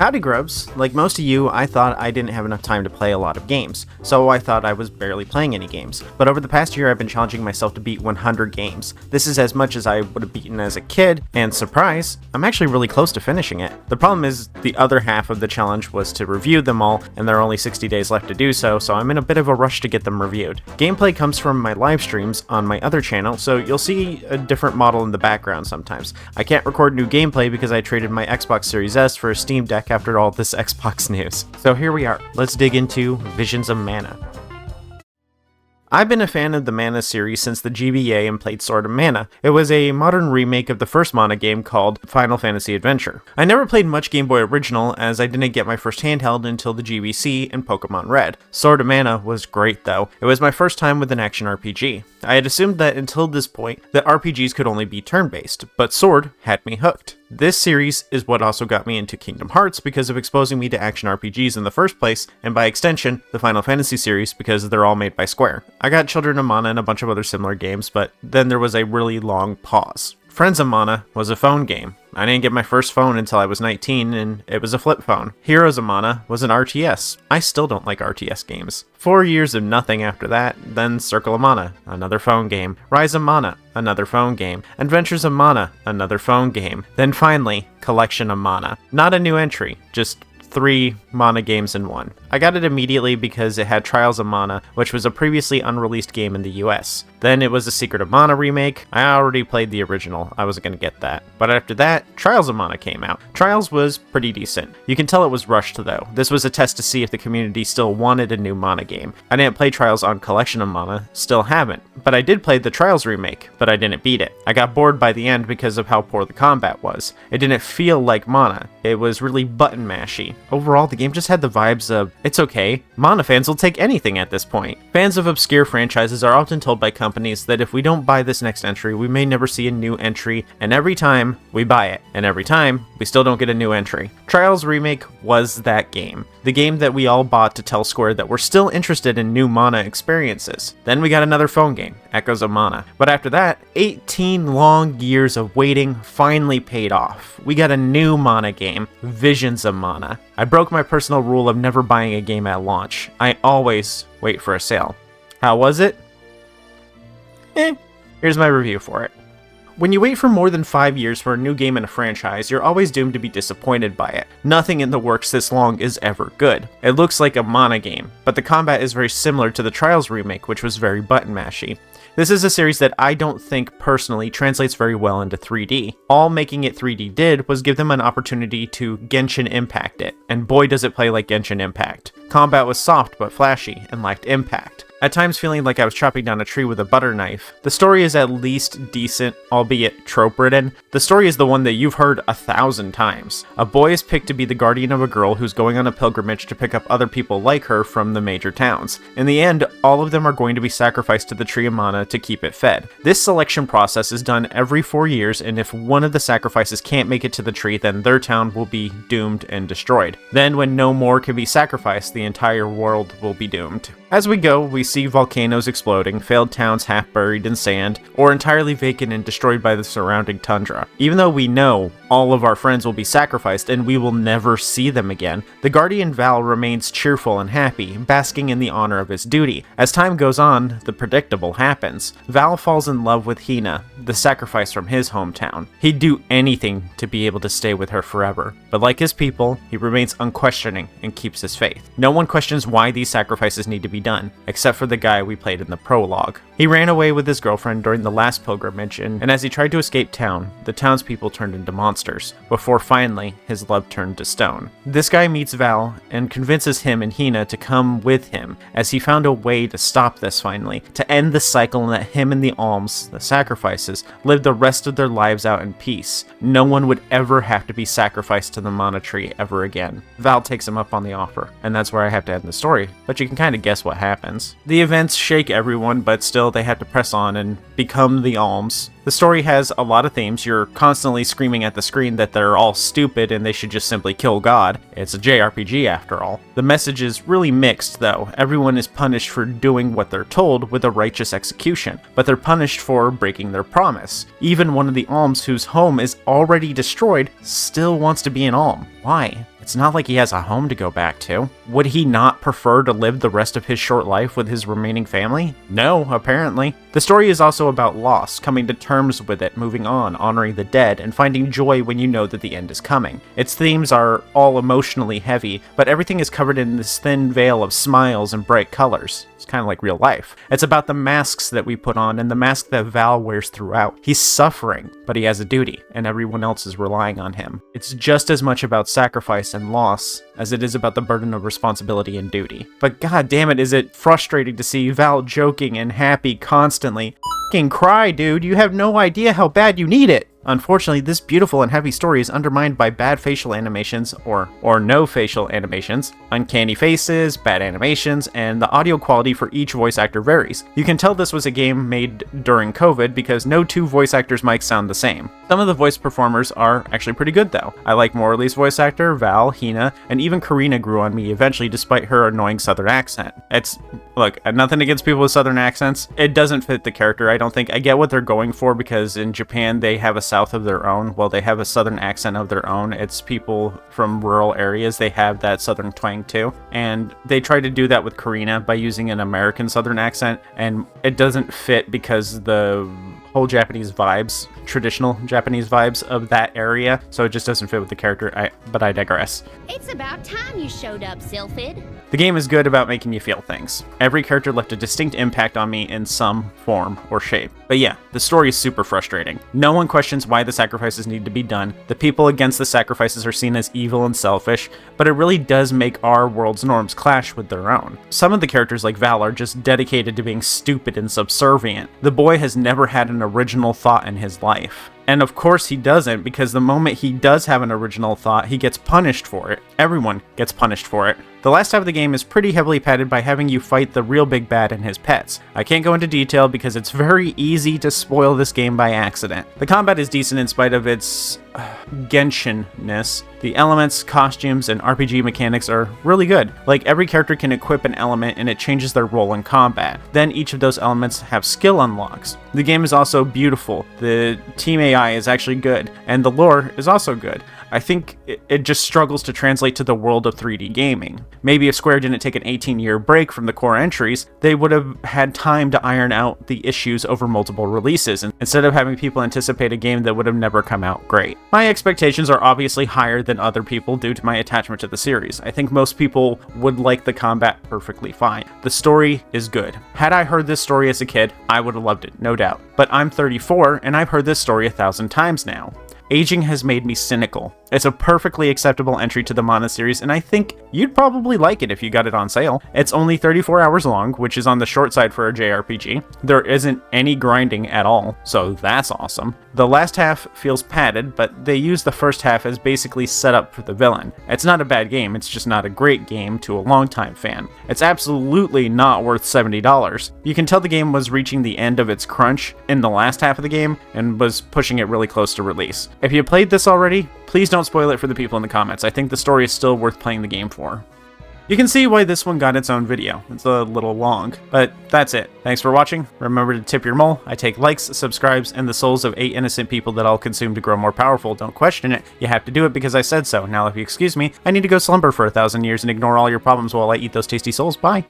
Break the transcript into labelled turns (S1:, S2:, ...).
S1: Howdy Grubs! Like most of you, I thought I didn't have enough time to play a lot of games, so I thought I was barely playing any games. But over the past year, I've been challenging myself to beat 100 games. This is as much as I would have beaten as a kid, and surprise, I'm actually really close to finishing it. The problem is, the other half of the challenge was to review them all, and there are only 60 days left to do so, so I'm in a bit of a rush to get them reviewed. Gameplay comes from my live streams on my other channel, so you'll see a different model in the background sometimes. I can't record new gameplay because I traded my Xbox Series S for a Steam Deck after all this Xbox news. So here we are. Let's dig into Visions of Mana. I've been a fan of the Mana series since the GBA and played Sword of Mana. It was a modern remake of the first Mana game called Final Fantasy Adventure. I never played much Game Boy Original as I didn't get my first handheld until the GBC and Pokemon Red. Sword of Mana was great though. It was my first time with an action RPG. I had assumed that until this point that RPGs could only be turn-based, but Sword had me hooked. This series is what also got me into Kingdom Hearts because of exposing me to action RPGs in the first place, and by extension, the Final Fantasy series because they're all made by Square. I got Children of Mana and a bunch of other similar games, but then there was a really long pause. Friends of Mana was a phone game. I didn't get my first phone until I was 19, and it was a flip phone. Heroes of Mana was an RTS. I still don't like RTS games. 4 years of nothing after that, then Circle of Mana, another phone game. Rise of Mana, another phone game. Adventures of Mana, another phone game. Then finally, Collection of Mana. Not a new entry, just 3 Mana games in one. I got it immediately because it had Trials of Mana, which was a previously unreleased game in the US. Then it was a Secret of Mana remake. I already played the original, I wasn't gonna get that. But after that, Trials of Mana came out. Trials was pretty decent. You can tell it was rushed though. This was a test to see if the community still wanted a new Mana game. I didn't play Trials on Collection of Mana, still haven't. But I did play the Trials remake, but I didn't beat it. I got bored by the end because of how poor the combat was. It didn't feel like Mana. It was really button mashy. Overall, the game just had the vibes of, it's okay, Mana fans will take anything at this point. Fans of obscure franchises are often told by companies that if we don't buy this next entry, we may never see a new entry, and every time, we buy it, and every time, we still don't get a new entry. Trials Remake was that game. The game that we all bought to tell Square that we're still interested in new Mana experiences. Then we got another phone game, Echoes of Mana. But after that, 18 long years of waiting finally paid off. We got a new Mana game, Visions of Mana. I broke my personal rule of never buying a game at launch. I always wait for a sale. How was it? Here's my review for it. When you wait for more than 5 years for a new game in a franchise, you're always doomed to be disappointed by it. Nothing in the works this long is ever good. It looks like a Mana game, but the combat is very similar to the Trials remake, which was very button mashy. This is a series that I don't think personally translates very well into 3D. All making it 3D did was give them an opportunity to Genshin Impact it, and boy does it play like Genshin Impact. Combat was soft but flashy and lacked impact. At times feeling like I was chopping down a tree with a butter knife. The story is at least decent, albeit trope-ridden. The story is the one that you've heard 1,000 times. A boy is picked to be the guardian of a girl who's going on a pilgrimage to pick up other people like her from the major towns. In the end, all of them are going to be sacrificed to the Tree of Mana to keep it fed. This selection process is done every 4 years, and if one of the sacrifices can't make it to the tree, then their town will be doomed and destroyed. Then when no more can be sacrificed, the entire world will be doomed. As we go, we see volcanoes exploding, failed towns half buried in sand, or entirely vacant and destroyed by the surrounding tundra. Even though we know all of our friends will be sacrificed and we will never see them again, the Guardian Val remains cheerful and happy, basking in the honor of his duty. As time goes on, the predictable happens. Val falls in love with Hina, the sacrifice from his hometown. He'd do anything to be able to stay with her forever, but like his people, he remains unquestioning and keeps his faith. No one questions why these sacrifices need to be done, except for the guy we played in the prologue. He ran away with his girlfriend during the last pilgrimage, and as he tried to escape town, the townspeople turned into monsters, before finally his love turned to stone. This guy meets Val and convinces him and Hina to come with him, as he found a way to stop this finally, to end the cycle and let him and the alms, the sacrifices, live the rest of their lives out in peace. No one would ever have to be sacrificed to the Mana Tree ever again. Val takes him up on the offer, and that's where I have to end the story, but you can kind of guess what happens. The events shake everyone, but still they have to press on and become the alms. The story has a lot of themes. You're constantly screaming at the screen that they're all stupid and they should just simply kill God. It's a JRPG after all. The message is really mixed though. Everyone is punished for doing what they're told with a righteous execution, but they're punished for breaking their promise. Even one of the alms whose home is already destroyed still wants to be an alm. Why? It's not like he has a home to go back to. Would he not prefer to live the rest of his short life with his remaining family? No, apparently. The story is also about loss, coming to terms with it, moving on, honoring the dead, and finding joy when you know that the end is coming. Its themes are all emotionally heavy, but everything is covered in this thin veil of smiles and bright colors. It's kind of like real life. It's about the masks that we put on and the mask that Val wears throughout. He's suffering, but he has a duty, and everyone else is relying on him. It's just as much about sacrifice and loss as it is about the burden of responsibility and duty. But god damn it, is it frustrating to see Val joking and happy constantly. F***ing cry, dude. You have no idea how bad you need it. Unfortunately, this beautiful and heavy story is undermined by bad facial animations, or no facial animations, uncanny faces, bad animations, and the audio quality for each voice actor varies. You can tell this was a game made during COVID because no two voice actors' mics sound the same. Some of the voice performers are actually pretty good though. I like Morley's voice actor, Val, Hina, and even Karina grew on me eventually despite her annoying southern accent. Look, nothing against people with southern accents. It doesn't fit the character, I don't think. I get what they're going for because in Japan they have a south of their own. Well, they have a southern accent of their own. It's people from rural areas. They have that southern twang too. And they try to do that with Karina by using an American southern accent, and it doesn't fit because the whole Japanese vibes, traditional Japanese vibes of that area, so it just doesn't fit with the character, but I digress.
S2: It's about time you showed up, Sylphid.
S1: The game is good about making you feel things. Every character left a distinct impact on me in some form or shape. But yeah, the story is super frustrating. No one questions why the sacrifices need to be done. The people against the sacrifices are seen as evil and selfish, but it really does make our world's norms clash with their own. Some of the characters like Val are just dedicated to being stupid and subservient. The boy has never had an original thought in his life. And of course he doesn't, because the moment he does have an original thought, he gets punished for it. Everyone gets punished for it. The last half of the game is pretty heavily padded by having you fight the real big bad and his pets. I can't go into detail because it's very easy to spoil this game by accident. The combat is decent in spite of its Genshin-ness. The elements, costumes, and RPG mechanics are really good. Like, every character can equip an element and it changes their role in combat. Then each of those elements have skill unlocks. The game is also beautiful. The team AI is actually good, and the lore is also good. I think it just struggles to translate to the world of 3D gaming. Maybe if Square didn't take an 18-year break from the core entries, they would have had time to iron out the issues over multiple releases, instead of having people anticipate a game that would have never come out great. My expectations are obviously higher than other people due to my attachment to the series. I think most people would like the combat perfectly fine. The story is good. Had I heard this story as a kid, I would have loved it, no doubt. But I'm 34, and I've heard this story 1,000 times now. Aging has made me cynical. It's a perfectly acceptable entry to the Mana series, and I think you'd probably like it if you got it on sale. It's only 34 hours long, which is on the short side for a JRPG. There isn't any grinding at all, so that's awesome. The last half feels padded, but they use the first half as basically set up for the villain. It's not a bad game, it's just not a great game to a longtime fan. It's absolutely not worth $70. You can tell the game was reaching the end of its crunch in the last half of the game, and was pushing it really close to release. If you played this already, please don't spoil it for the people in the comments. I think the story is still worth playing the game for. You can see why this one got its own video. It's a little long, but that's it. Thanks for watching. Remember to tip your mole. I take likes, subscribes, and the souls of 8 innocent people that I'll consume to grow more powerful. Don't question it. You have to do it because I said so. Now if you excuse me, I need to go slumber for 1,000 years and ignore all your problems while I eat those tasty souls. Bye.